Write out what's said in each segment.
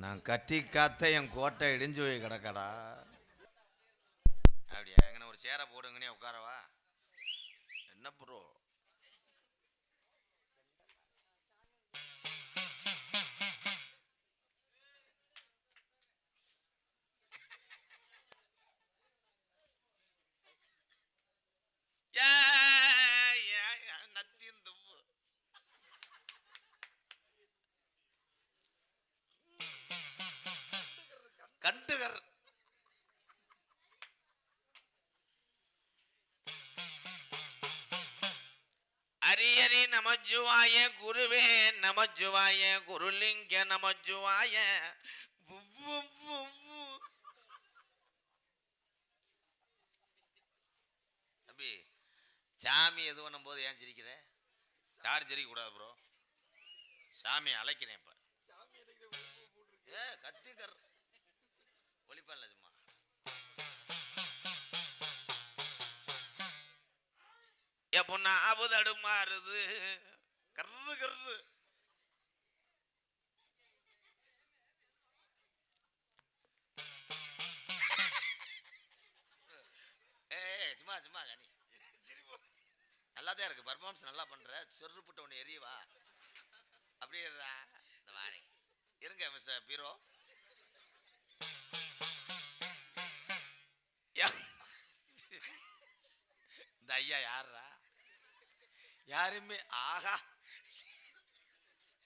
நான் கட்டி காத்த என் கோட்டை இடிஞ்சு போய் கிடக்கடா. அப்படியா? எங்கன ஒரு சேரை போடுங்கன்னே உட்காரவா? என்ன ப்ரோ? கண்டுகர் அரியரி நமஜுவாய குருவே நமஜுவாய குருலிங்க நமஜுவாய. தம்பி, சாமி எது பண்ணும் போது ஏன் சிரிக்கிற? யாரும் சிரிக்க கூடாது ப்ரோ. சாமி அழைக்கிறேன் இப்ப. கத்திக்கர் ஒளிப்பல்ல சும்மா. பொண்ணா அபுதடு மாறுது கர்ரு கர்ரு. சும்மா சும்மா கனி நல்லாதான் இருக்கு. பர்ஃபார்மன்ஸ் நல்லா பண்ற. செருப்புட்ட ஒன்று எரியவா அப்படியே இந்த வாரேன். இருங்க மிஸ்டர் பீரோ. இந்த ஐயா யாரா? யாருமே ஆஹா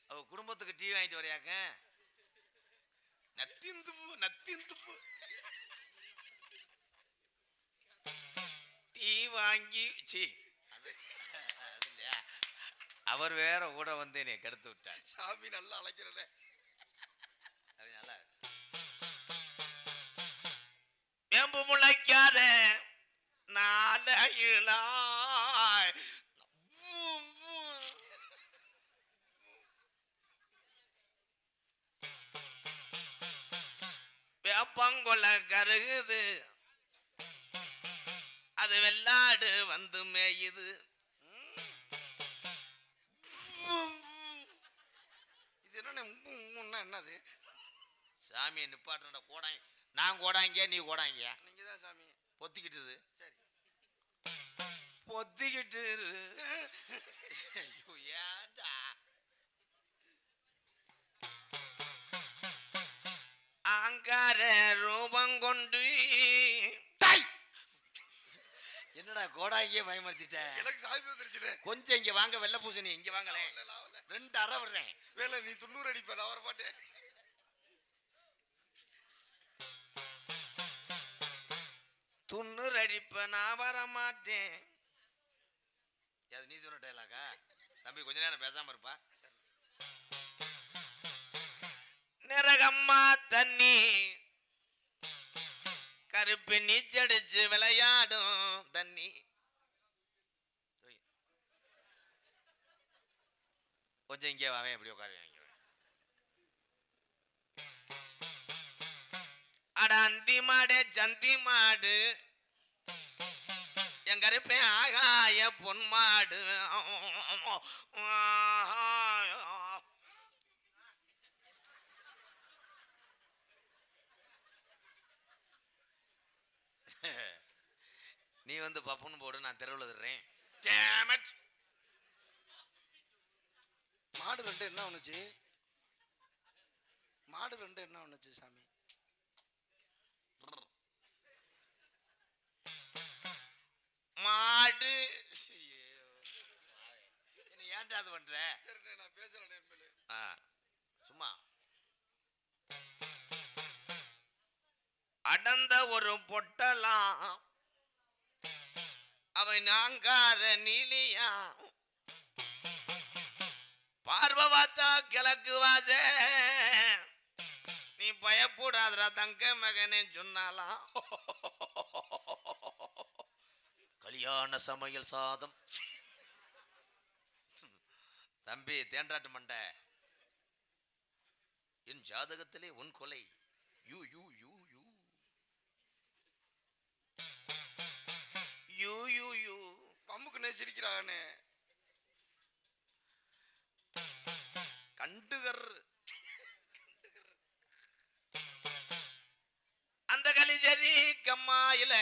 அவ குடும்பத்துக்கு டீ வாங்கிட்டு வரையாக்க. நத்திந்துப்பு நத்திந்துப்பு டீ வாங்கி சி இல்லையா? அவர் வேற கூட வந்து என்னை கெடுத்து விட்டார். சாமி நல்லா அழைக்கிறேன். வேம்பு முளைக்காத நாளையிலாய் வேப்பங்கொள்ள கருகுது அது வெள்ளாடு வந்து மேயுது. இது என்ன என்னது? சாமியை நிப்பாட்டுற கோடாங்க. நான் கோடாங்க நீ கோடாங்க. நீங்க தான் சாமி. பொத்திக்கிட்டு சரி பொத்திக்கிட்டு ஏண்டா அங்கார ரூபம் கொண்டு என்னடா கோடாங்கியே பயமுறுத்திட்ட. எனக்கு சாமி வந்துருச்சு. கொஞ்சம் இங்க வாங்க. வெள்ள பூசணி இங்க வாங்களே. 2 அரை விடுறேன். வேலை நீ 90 அடிப்ப. நான் வர மாட்டேன். துண்ணூறு அடிப்ப நான் வர மாட்டேன். அது நீ சொன்ன டைலாக்கா? தம்பி கொஞ்ச நேரம் பேசாம இருப்பா. நிறகம்மா தண்ணி கருப்பு நீச்சடிச்சு விளையாடும் தண்ணி. கொஞ்சம் இங்கே வாவேன். எப்படி உட்காருவேன். அட அந்தி மாடு சந்தி மாடு என் கருப்பேன் ஆகாய பொன் மாடு. நீ வந்து பப்புன்னு போடு. நான் தெருவில் தர்றேன். மாடு 2 என்ன ஒண்ணுச்சு? மாடு 2 என்ன ஒண்ணுச்சு சாமி? மாடு ஏன்டா அது பண்ற? நான் பேசுறேன் சும்மா. அடந்த ஒரு பொட்டலாம் அவன் நாங்கார நீலியா பார்வை பார்த்தா கிழக்கு வாச நீ பயப்படாதரா தங்க மகனே சொன்னாலாம். கல்யாண சமையல் சாதம். தம்பி தேன்றாட்டு மண்ட என் ஜாதகத்திலே உன் கொலை. You you you you you you you பம்புக்கு நேச்சிருக்கிறானே. கண்டுகர் கம்மாயில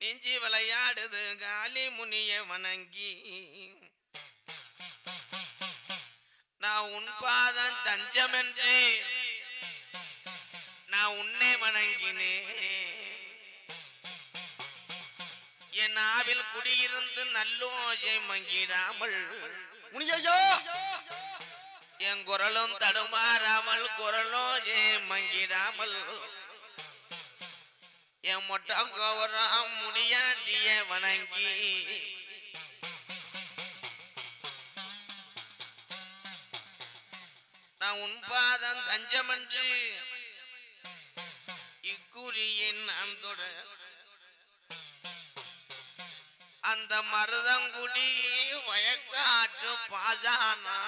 நெஞ்சி விளையாடுது காலி முனிய வணங்கி நான் உன் பாதம் தஞ்சம் என்று நான் உன்னை வணங்கினேன் என் ஆவில் குடியிருந்து நல்லோஜை மங்கிடாமல் முனியையா என் குரலும் தடுமாறாமல் குரலோஜை மங்கிடாமல் என் மொட்டை கௌரம் முடியாண்டிய வணங்கி நான் உன் பாதம் தஞ்சமன்று இக்குறியின் நான் தொட அந்த மருதங்குடி வயக்காற்று பாசானா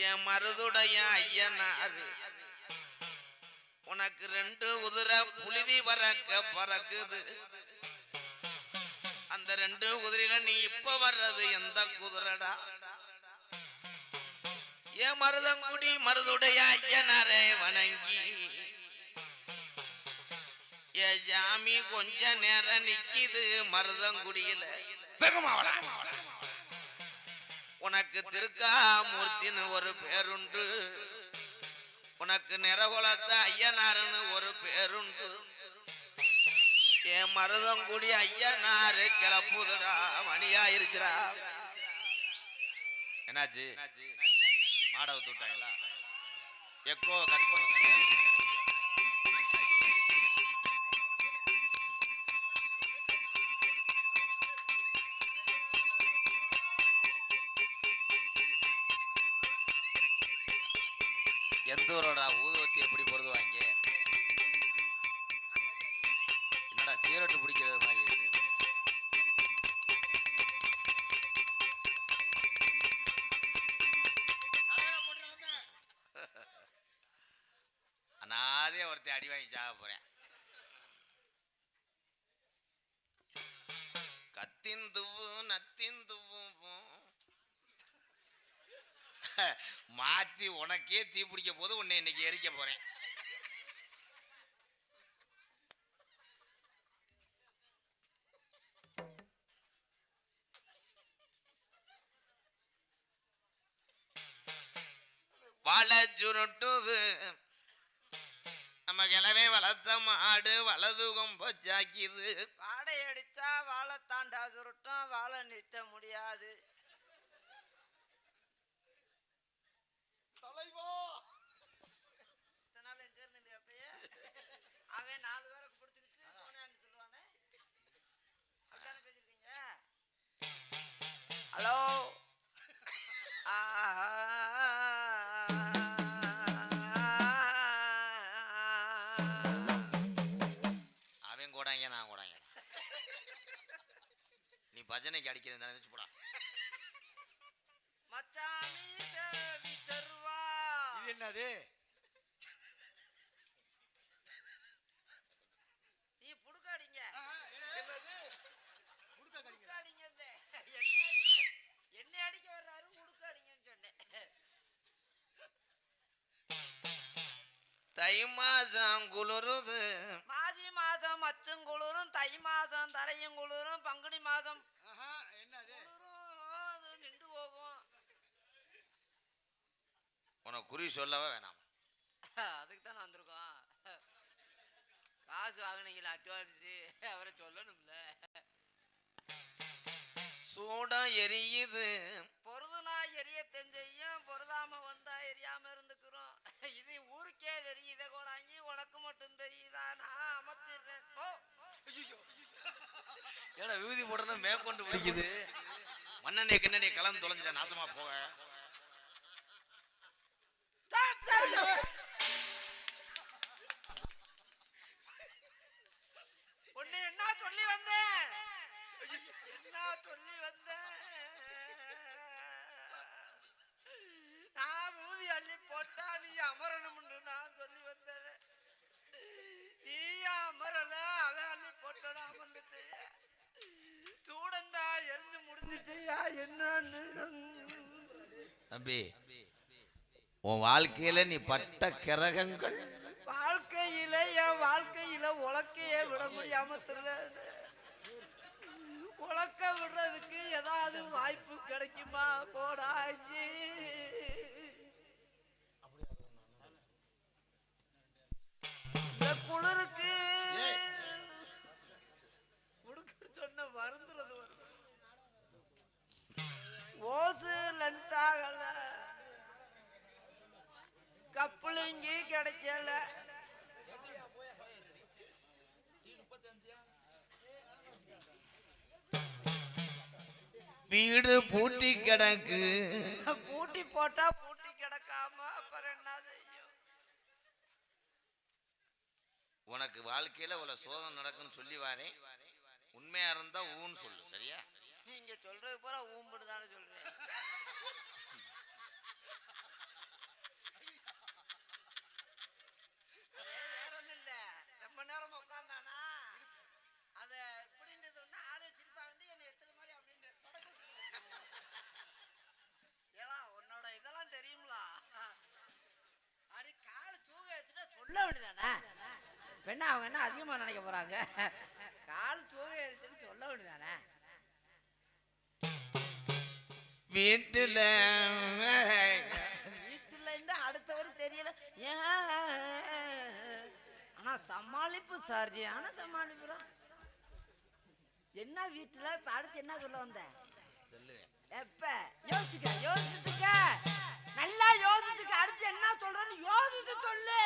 என் மருதுடைய ஐயனாரு உனக்கு 2 குதிரை புழுதி பறக்குது அந்த 2 குதிரையில நீ இப்ப வர்றது எந்த குதிரடா என் மருதங்குடி மருதுடைய ஐயனாரே வணங்கி என் ஜாமி கொஞ்ச நேரம் நிக்கிது மருதங்குடியில உனக்கு திருக்காமூர்த்தின்னு ஒரு பேருண்டு உனக்கு நிறகுலத்த ஐயனாருன்னு ஒரு பேருண்டு என் மருதங்குடி ஐயனாரு கிளப்புதுடா மணியாயிருச்சுடா என்னாச்சு மாடவை தூட்டாங்களா எக்கோ கற்பனை எந்த ஊரோட ஊதுவத்தி எப்படி பொருதுவாங்க என்னடா சீரட்டு பிடிக்கிறது மாதிரி அனாதே ஒருத்தன் அடி வாங்கி சாக போறேன் கத்தின் துவு நத்தின் துவும் மாத்தி உனக்கே தீ பிடிக்க போது உன்னை இன்னைக்கு எரிக்க போறேன் வாழ சுருட்டுது நம்ம கிளவே வளர்த்த மாடு வலது கொம்ப ஜாக்கிது வாடை அடிச்சா வாழை தாண்டா சுருட்டும் வாழை நிட்ட முடியாது அவன் 4 பேரை பிடிச்சிக்கிட்டு போனேன்னு சொல்லுவானே அப்படித்தானே பேசிருக்கீங்க ஹலோ அவன் கூடாங்க நான் கூடாங்க நீ பஜனைக்கு அடிக்கிறேன் தானே போடா மச்சாமி சேவி தருவா இது என்னது நீ புடுக்காடிங்க என்ன அடிக்க வர்றாரு புடுக்காடிங்கன்னு சொன்னேன் தை மாசம் குளிருது மாசி மாசம் மச்சும் குளிரும் தை மாசம் தரையும் குளிரும் பங்குனி மாசம் என்னது நின்று போகும் உனக்கு குறி சொல்லவே வேணாம் அதுக்கு தானே வந்திருக்கோம் காசு வாங்கினீங்களா அட்வான்ஸு அவரை சொல்லணும்ல சூடம் எரியுது பொருதுனா எரிய தெரிஞ்சையும் பொருதாம வந்தா எரியாம இருந்துக்கிறோம் இது ஊருக்கே தெரியுத கோடாங்கி உனக்கு மட்டும் தெரியுதா நான் அமர்த்திடுறேன் ஏன்னா விபூதி போடணும் மேற்கொண்டு பிடிக்குது மண்ணெண்ணெய் கிண்ணெண்ணெய் கலந்து தொலைஞ்சிட்ட நாசமா போக ஒண்ணு என்ன சொல்லி வந்தேன் நான் ஊதி அள்ளி போட்டா நீ அமரணும்னு நான் சொல்லி வந்தேன் நீ அமரல அவன் அள்ளி போட்டா வந்துட்டு சூடந்தா எரிஞ்சு முடிஞ்சிட்டியா என்னன்னு தம்பி உன் வாழ்க்கையில நீ பட்ட கிரகங்கள் வாழ்க்கையில என் வாழ்க்கையில உலக்கையே விட முடியாம திருடாது. உலக்க விடுறதுக்கு ஏதாவது வாய்ப்பு கிடைக்குமா கோடாங்கி? இந்த குளிருக்கு உடுக்க சொன்ன வருந்துறது வருது. ஓசு லென்த் ஆகல, கப்பலிங்கி கிடைக்கல. வீடு பூட்டி கிடக்கு. பூட்டி போட்டா பூட்டி கிடக்காம அப்புறம் என்ன செய்யும்? உனக்கு வாழ்க்கையில இவ்வளவு சோதனை நடக்குன்னு சொல்லி வாரேன். உண்மையா இருந்தா ஊன்னு சொல்லு, சரியா? நீங்க சொல்றது பூரா ஊம்புடு தானே சொல்றேன். வேற ஒண்ணும் இல்ல, ரொம்ப நேரம் உட்கார்ந்தானா அத இப்படின்றது ஆளு வச்சிருப்பாங்க என்ன எத்தனை மாதிரி அப்படின்னு ஏலா உன்னோட இதெல்லாம் தெரியுங்களா? அடி கால தூக வச்சுட்டா சொல்ல வேண்டியதானே? பெண்ணா அவங்க என்ன அதிகமா நினைக்க போறாங்க? கால் தூக வச்சுட்டு சொல்ல வேண்டியதானே? வீட்டுல வீட்டுல இருந்து அடுத்தவரு தெரியல. ஆனா சமாளிப்பு சரியான சமாளிப்பு. என்ன வீட்டுல இப்ப அடுத்து என்ன சொல்ல வந்த? எப்ப யோசிக்க யோசிச்சுக்க, நல்லா யோசிச்சுக்க. அடுத்து என்ன சொல்றன்னு யோசிச்சு சொல்லு.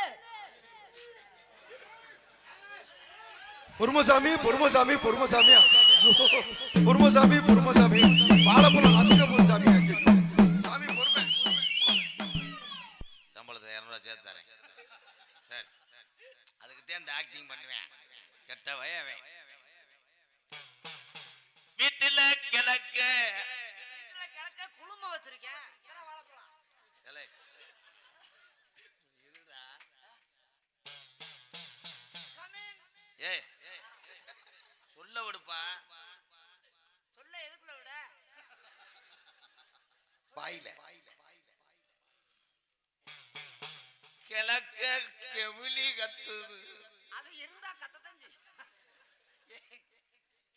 பொறுமசாமி பொறுமசாமி பொறுமசாமி பொறுமசாமி பொறுமசாமி வாழைப்பழம் நசுக்க போது சாமி. சாமி பொறுமை. சம்பளத்தை 200 சேர்த்து தரேன். சரி, அதுக்குத்தான் இந்த ஆக்டிங் பண்ணுவேன். கெட்ட வயவன். வீட்டுல கிழக்க வீட்டுல கிழக்க குழும வச்சிருக்கேன். ஏய் சொல்ல விடுப்பா. சொல்ல எதுக்குள்ள விட? வாயில கிழக்க கெவிலி கத்துது. அது இருந்தா கத்தத்தான் செய்யும்.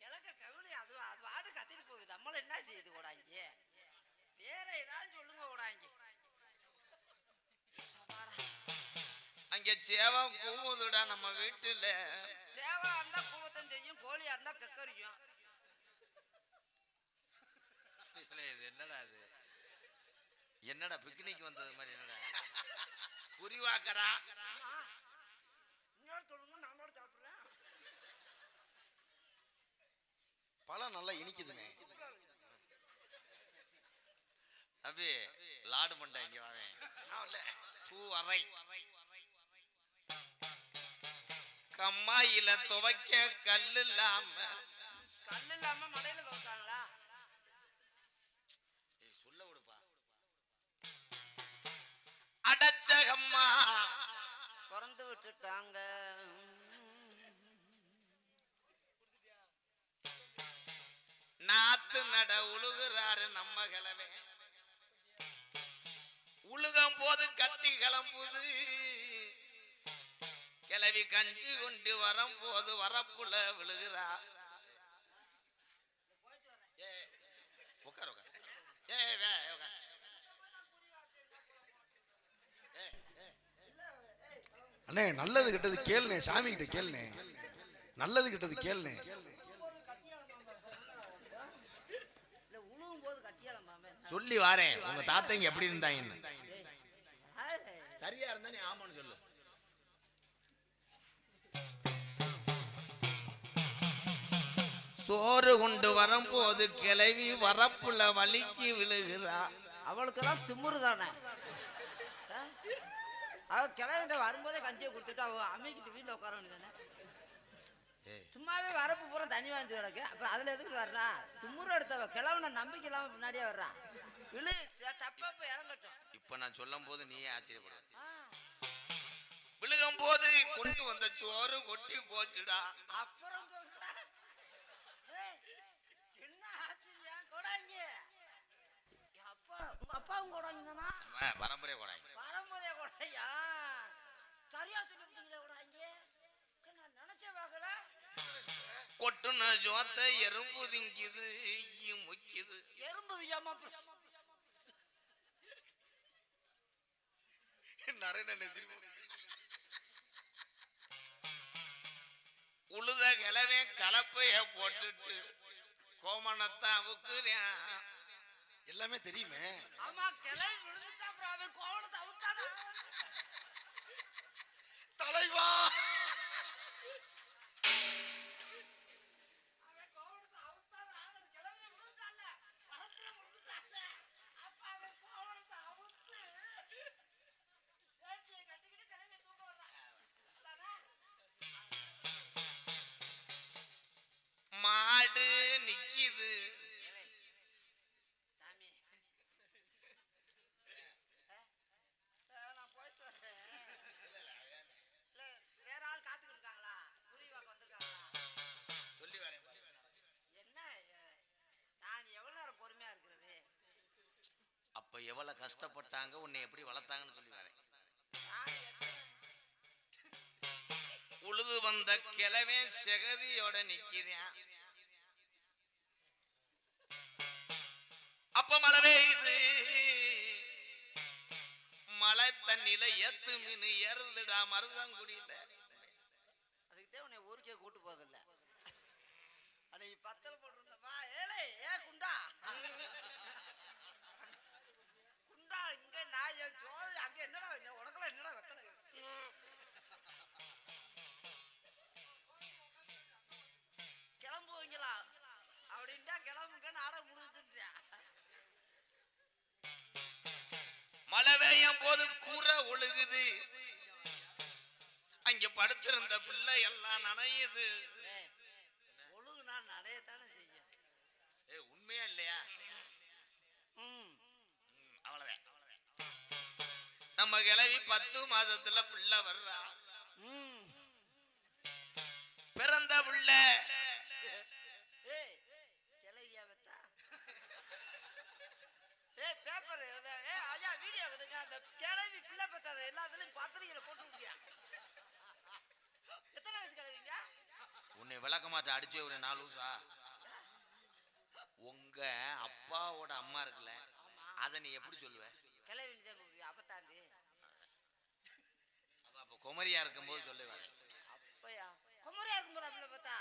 கிழக்க கவிழி அது அது வாடு கத்திட்டு போகுது. நம்மள என்ன செய்யுது கூடாங்க? வேற ஏதாவது சொல்லுங்க கூடாங்க. அங்க சேவம் கூவுதுடா நம்ம வீட்டுல. சேவா இருந்தா கூவத்தம் செய்யும், கோழியா இருந்தா கக்கரியும். இது என்னடா இது? என்னடா பிக்னிக் வந்தது மாதிரி? என்னடா புரிவாக்கடா? இன்னொரு சொல்லுங்க, நாமளோட சாப்பிடலாம். பழம் நல்லா இனிக்குதுனே. அபி லாடு மண்டை இங்க வாவேன். தூ அறை கம்மாயில துவைக்க கல்லு இல்லாம. கல்லு இல்லாம மடையில துவைச்சாங்களா? சொல்ல விடுப்பா. அடைச்ச கம்மா திறந்து விட்டுட்டாங்க. நாத்து நட உழுகுறாரு நம்ம கிழமை. உழுகும் போது கத்தி கிளம்புது. கிளவி கஞ்சி கொண்டு வரும் போது வரப்புல விழுகிறா. உட்கார் உட்கார். அண்ணே நல்லது கெட்டது கேளுனே, சாமி கிட்ட கேளுனே. நல்லது கெட்டது கேளுனே. சொல்லி வாரேன். உங்க தாத்தங்க எப்படி இருந்தாங்கன்னு. சரியா இருந்தா நீ ஆமான்னு சொல்லு. சோறு கொண்டு வரும்போது கிளவி வரப்புல வலிக்கு விழுகிறா. அவளுக்கெல்லாம் திமுரு தானே. அவ கிளவிட்ட வரும்போதே கஞ்சியை கொடுத்துட்டு அவ அம்மிக்கிட்டு வீட்டுல உட்கார வேண்டியதானே. சும்மாவே வரப்பு பூரா தண்ணி வாங்கி கிடக்கு. அப்புறம் அதுல எதுக்கு வர்றா? திமுரு எடுத்தவ கிளவுன நம்பிக்கை இல்லாம பின்னாடியே வர்றா. விழு தப்ப இறங்கட்டும். இப்ப நான் சொல்லும் போது நீயே ஆச்சரியப்பட. விழுகும் போது கொண்டு வந்த சோறு கொட்டி போச்சுடா. அப்புறம் சொல்றா என்ன ஆச்சரியம்? கொடாங்க அப்பா, உங்க அப்பாவும் கொடாங்க தானா? பரம்பரை கொடாங்க. கொட்டுன ஜோத்த எறும்பு திங்குது முக்கிது. எறும்பு ஏமா உழுத கிழவே கலப்பைய போட்டுட்டு கோமணத்தை அவுக்குறேன். எல்லாமே தெரியுமே. ஆமா கிளை விழுந்துட்டா அப்புறம் அவன் கோவணத்தை அவுத்தானா தலைவா அவன் கோவணத்தை அவுத்தானா அவன் கிளவி விழுந்துட்டான்ல பரப்புல விழுந்துட்டான்ல அப்ப அவன் கோவணத்தை அவுத்து வேட்டியை கட்டிக்கிட்டு கிளவி தூக்க வர்றான் அதானே? மாடு நிக்குது. சாமி நான் போயிட்டு வரேன். இல்ல வேற ஆள் காத்துக்கிட்டு இருக்காங்களா? புரிவாக்க வந்திருக்காங்களா? சொல்லி வரேன். என்ன நான் எவ்வளவு நேரம் பொறுமையா இருக்கிறது? அப்ப எவ்வளவு கஷ்டப்பட்டாங்க, உன்னை எப்படி வளர்த்தாங்கன்னு சொல்லி வரேன். உழுது வந்த கிழவே செகதியோட நிக்கிறேன். அப்ப மழை பெய்யுது. மழை தண்ணியில ஏத்து மீன் ஏறுதுடா மருதங்குடியில. அதுக்குதான் உன்னை ஊருக்கே கூட்டு போதில்ல. அன்னைக்கு பத்தல் போட்டிருந்தப்பா ஏலே ஏ குண்டா குண்டா இங்க நான் என் சோதனை அங்க என்னடா உனக்கெல்லாம் என்னடா வெத்தலை கிளம்புவீங்களா அப்படின்ட்டா கிளம்புங்க நாடகம் முடிச்சுட்டியா. மழை பெய்யும் போது கூரை ஒழுகுது. அங்க படுத்திருந்த பிள்ளை எல்லாம் நனையுது. ஒழுகுனா நடையத்தானே செய்யும். உண்மையா இல்லையா? அவ்வளவுதான். நம்ம கிளவி 10 மாசத்துல பிள்ளை வர்றா. பிறந்த பிள்ளை கிளவியா வச்சா பேப்பர் ஐயா வீடியோ எடுங்க. அந்த கிளவி பிள்ளை பத்தாத எல்லாத்துலயும் பத்திரிகையில போட்டு விட்டியா? எத்தனை வயசு கிளவிங்க? உன்னை விளக்க மாட்ட அடிச்சே ஒரு 4 லூசா. உங்க அப்பாவோட அம்மா இருக்குல்ல, அத நீ எப்படி சொல்லுவ? கிளவி அப்பத்தாண்டி அப்ப குமரியா இருக்கும் போது சொல்லுவேன். அப்பயா குமரியா இருக்கும்போது பிள்ளை பார்த்தா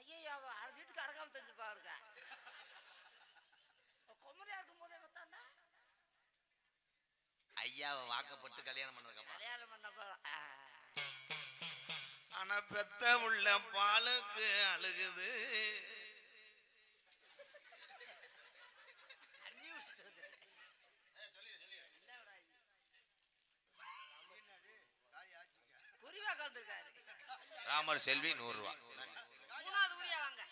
ஐயா வீட்டுக்கு அடக்காம தெரிஞ்சிருப்பா இருக்க. குமரியா இருக்கும் போதே பார்த்தாண்டா ஐயாவை வாக்கப்பட்டு கல்யாணம் பண்ணதுக்கு அப்புறம். கல்யாணம் பண்ணப்ப ஆனா பெத்த உள்ள பாலுக்கு அழுகுது. குறிவாக்க வந்திருக்காரு. ராமர் செல்வி 100 ரூபா. மூணாவது ஊரியா வாங்க.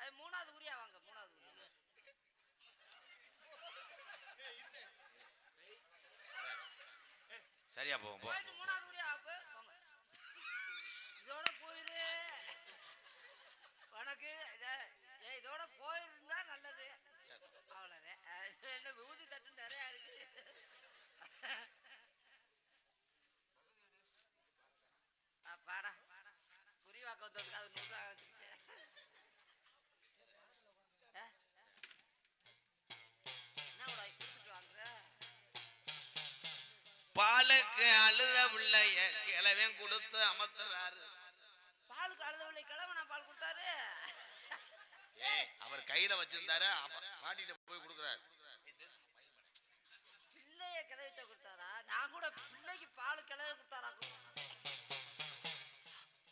அது மூணாவது ஊரியா வாங்க. மூணாவது ஊரியா சரியா போவோம். போயிட்டு மூணாவது ஊரியா போங்க. இதோட போயிரு உனக்கு இதோட போயிருந்தா நல்லது. அவ்வளவுதான். என்ன விபூதி தட்டு நிறைய இருக்கு. பாடா புரிவாக்க வந்ததுக்கு அது 100 ரூபா என்ன கொடுத்துட்டு வாங்குற? பாலுக்கு அழுத பிள்ளைய கிழவன் கொடுத்து அமர்த்துறாரு. பாலுக்கு அழுத பிள்ளை கிழவனா பால் கொடுத்தாரு? அவர் கையில வச்சிருந்தாரு, பாட்டிட்ட போய் கொடுக்குறாரு. பிள்ளைய கிளவிட்ட கொடுத்தாரா? நான் கூட பிள்ளைக்கு பால் கிளவி கொடுத்தாரா?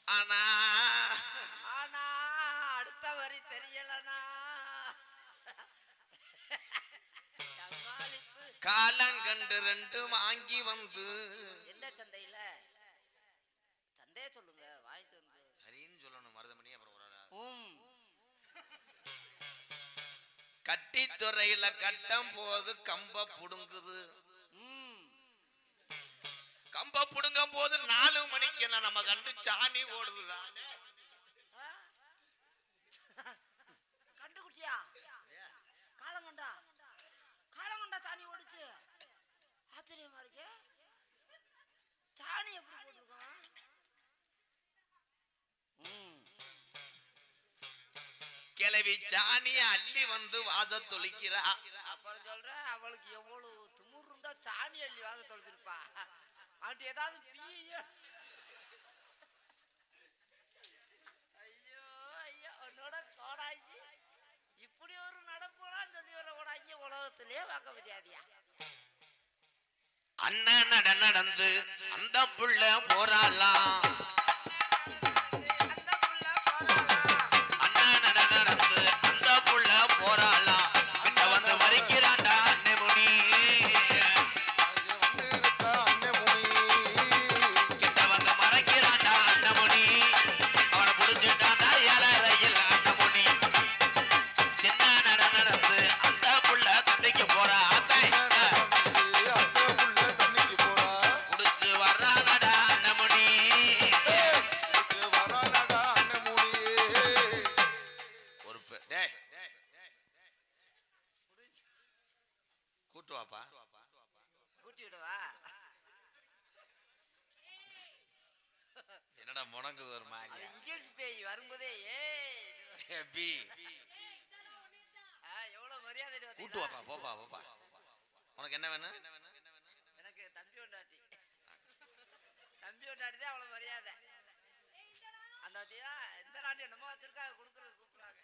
ஆனா ஆனா அடுத்த வரி தெரியலனா காலங்கண்டு 2 வாங்கி வந்து. எந்த சந்தையில? சந்தைய சொல்லுங்க வாங்கிட்டு வந்து. சரின்னு சொல்லணும் மருதமணி. அப்புறம் கட்டித்துறையில கட்டம் போது கம்ப புடுங்குது. கம்ப புடுங்கும் போது 4 மணிக்கு நம்ம கண்டு சாணி ஓடுதுதான். கண்டுக்குட்டியா? காலங்கண்டா காலங்கண்டா சாணி ஓடுச்சு. ஆச்சரியமா இருக்கு. சாணி எப்படி போட்டுருக்கோம்? கிளவி சாணிய அள்ளி வந்து வாச தொளிக்கிறா. அப்புறம் சொல்ற அவளுக்கு எவ்வளவு துமுறு இருந்தா சாணி அள்ளி வாச தொலைச்சிருப்பா. அவன்ட்டு ஏதாவது ஐயோ ஐயோ உன்னோட கோடாங்கி இப்படி ஒரு நடப்புறான்னு சொல்லி வர கோடாங்கி உலகத்திலே பார்க்க முடியாதியா. அண்ணன் நடந்து அந்த புள்ள போறாளாம். அண்ணன் நடந்து அந்த புள்ள போறாளாம். கிட்ட வந்து மறிக்கிறான்டா அண்ணமுனி. கிட்ட வந்து மறைக்கிறான்டா அண்ணமுனி. அவனை புடிச்சுட்டான்டா ஏழரையில் அண்ணமுனி. சின்ன நடந்து அந்த புள்ள தந்தைக்கு போறா. கூட்டுவாப்பா கூட்டிவிடவா? என்னடா முடங்குது ஒரு மாதிரி. இங்கிலீஷ் பேய் வரும்போதே எவ்வளவு மரியாதை. கூட்டுவாப்பா போப்பா போப்பா. உனக்கு என்ன வேணும்? எனக்கு தம்பி ஒண்டாட்டி. தம்பி ஒண்டாட்டி தான் அவ்வளவு மரியாதை. அந்த எந்த நாட்டு என்னமோ வச்சிருக்காங்க கொடுக்குறது கூப்பிடுறாங்க.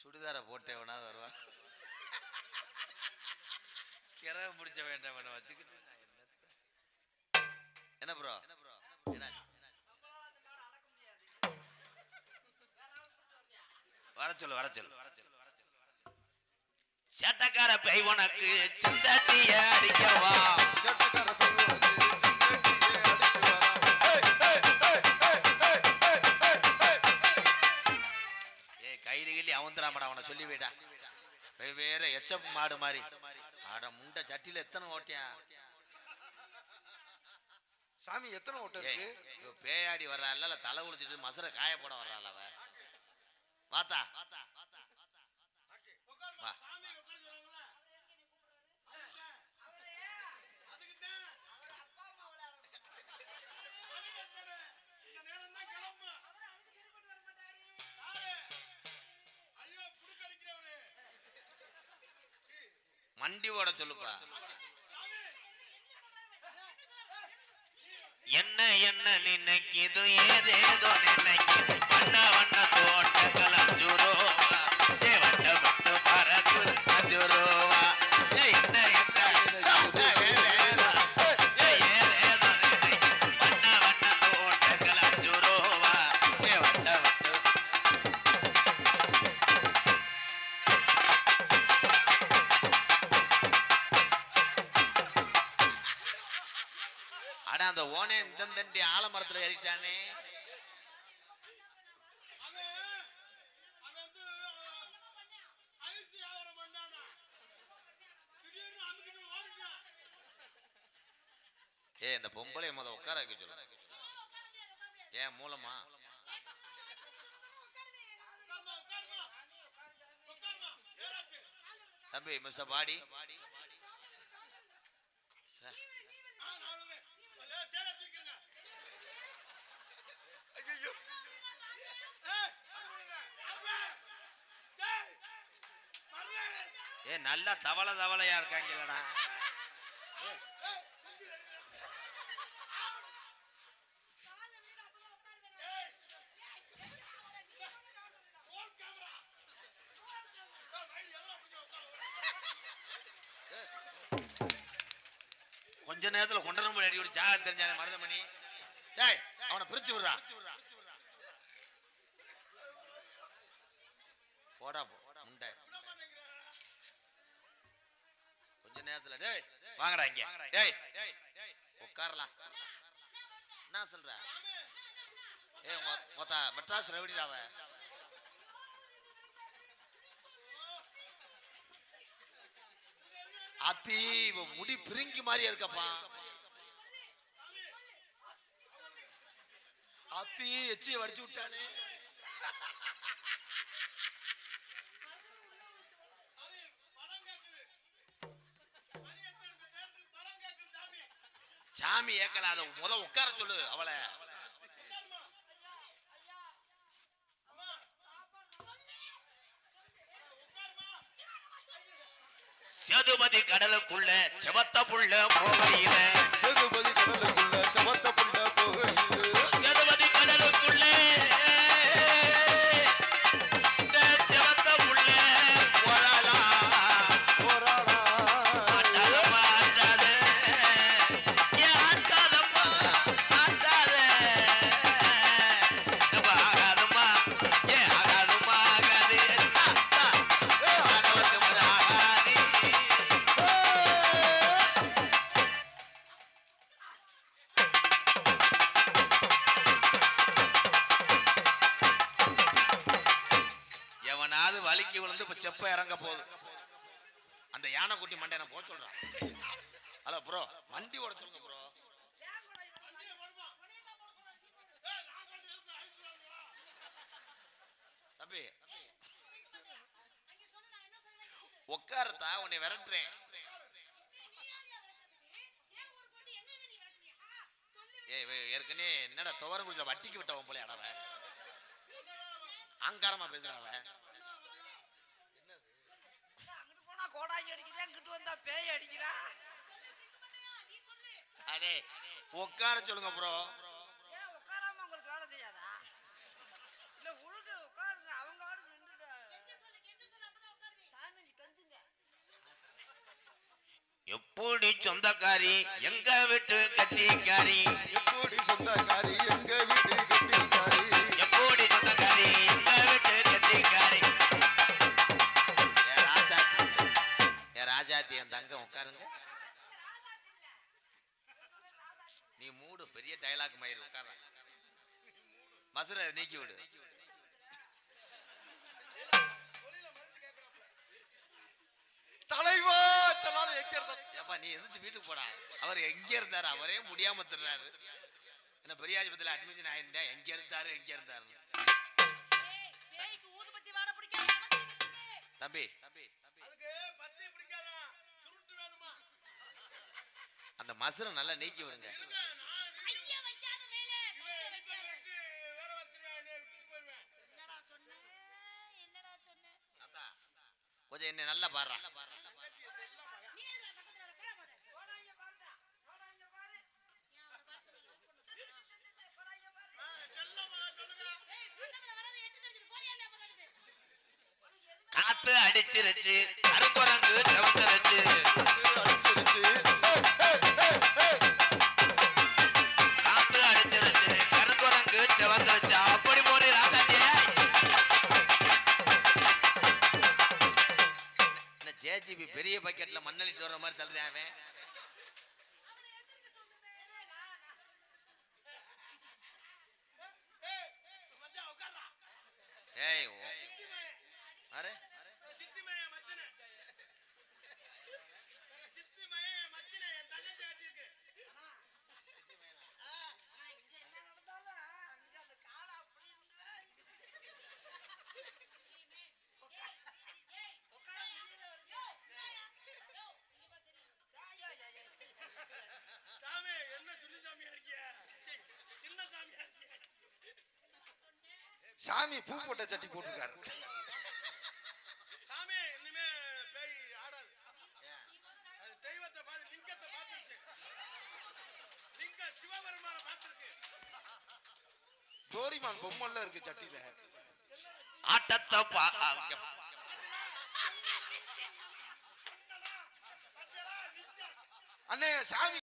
சுடிதார போட்டே வேணாவது வருவான். கிரக முடிச்ச வேண்டாம் வேணாம் வச்சுக்கிட்டு என்ன ப்ரோ? வர சொல்லு. சேட்டக்கார பேய் உனக்கு சந்தட்டிய அடிக்கவா. கையில அவந்தராமடா அவனை சொல்லி போயிட்டா. வேற எச்சப் மாடு மாதிரி ஆட முண்டை சட்டியில எத்தனை ஓட்டியா சாமி எத்தனை ஓட்ட இருக்கு? பேயாடி வர்றாள் தலை குளிச்சுட்டு மசரை காய போட வர்றாள் அவ. வாத்தா வா. மண்டி ஓட சொல்லுப்பா. என்ன நினைக்கிது ஏதேதோ நினைக்கிது. வண்ண தோட்டங்கள் அஞ்சுரோவா. வட்ட வட்டு பறக்கு அஞ்சுரோவா. என்ன ஏதேதோ நினைக்கிது. வண்ண தோட்டங்கள் அஞ்சுரோவா. வட்ட வட்டு ஆனா அந்த ஓனே இந்த ஆலமரத்துல ஏறிட்டானே. இந்த பொம்பளை முத உட்கார வைக்க சொல்லு. ஏன் மூலமா தம்பி மிஸ் பாடி நல்லா தவளையா இருக்காங்கல்லடா. கொஞ்ச நேரத்துல கொண்டரம்பு அடி ஒரு சாக தெரிஞ்சானே மருதமணி. டேய் அவனை பிரிச்சு விடுறா. போடா முண்டை. கொஞ்ச நேரத்துல டேய் வாங்கடா இங்க. டேய் உட்காரலாம். என்ன சொல்ற? மொத்த மெட்ராஸ் ரவுடிடாவ. அத்தி முடி பிரிங்கி மாதிரியா இருக்கப்பா. அத்தி எச்சியை வடிச்சு விட்டானே. சாமி ஏக்கல அத முத உட்கார சொல்லு அவளை. சேதுபதி கடலுக்குள்ள செவத்த புள்ள போகையில சேதுபதி கடலுக்குள்ள செவத்த புள்ள போகையில சேதுபதி கடலுக்குள்ள செவத்த புள்ள போறாளா போராடா ஆட்டாதம்மா ஆட்டாத ஏன் ஆட்டாதம்மா ஆட்டாத எப்ப ஆகாதம்மா ஏன் ஆகாதம்மா ஆகாது ஆனவத்து மத ஆகாது எவனாவது வலிக்கு விழுந்து இப்ப செப்ப இறங்க போகுது அந்த யானை குட்டி மண்டை நான் போக சொல்றான் ஹலோ ப்ரோ வண்டி ஓட சொல்லுங்க ப்ரோ தம்பி உட்காரத்தா உன்னை விரட்டுறேன் ஏற்கனவே என்னடா துவரம் குடிச்ச வட்டிக்கு விட்டவன் போல அடவ அங்காரமா பேசுறாவ அங்கிட்டு போனா கோடாங்கி அடிக்குது அங்கிட்டு வந்தா பேய் அடிக்கிறா அடே உட்கார சொல்லுங்க ப்ரோ ஏன் உட்காராம உங்களுக்கு வேலை செய்யாதா இல்ல உழுகு உட்காருங்க அவங்க ஆடு நின்றுட்டு சாமி நீ கஞ்சுங்க எப்படி சொந்தக்காரி எங்க வீட்டு கத்திக்காரி எப்படி சொந்தக்காரி எங்க வீட்டு கட்டிக்காரி எப்படி சொந்தக்காரி எங்க வீட்டு கத்திக்காரி ராஜாத்தி என் தங்க உட்காருங்க நீ மூடு பெரிய டயலாக் மயிர் உட்கார மசுரை நீக்கி விடு தலைவா தனால எங்க இருந்தா ஏப்பா நீ எந்திரிச்சு வீட்டுக்கு போடா அவர் எங்க இருந்தாரு அவரே முடியாம திர்றாரு என்ன பெரியாஜபத்துல அட்மிஷன் ஆயிருந்தா எங்க இருந்தாரு தம்பி அந்த மசுரை நல்லா நீக்கி விடுங்க கொஞ்சம் என்ன நல்லா பாடுறா காத்து அடிச்சிருச்சு கருங்குரங்கு செவந்துருச்சு அடிச்சிருச்சு காத்து அடிச்சிருச்சு கருங்குரங்கு செவந்துருச்சு அப்படி போறே ராசாத்திய என்ன ஜேஜிபி பெரிய பக்கெட்ல மண்ணளிட்டு வர்ற மாதிரி தள்ளுறேன் அவன் ஏய் அரே சாமி என்ன சொல்லி சாமியா இருக்கிய சின்ன சாமியா இருக்கிய சாமி பூ போட்ட சட்டி போட்டுருக்காரு சாமி இனிமே பேய் ஆடாது அது தெய்வத்தை பார்த்து லிங்கத்தை பார்த்துருச்சு லிங்க சிவபெருமான பார்த்துருக்கு டோரிமான் பொம்மல்ல இருக்கு சட்டியில ஆட்டத்தை அண்ணே சாமி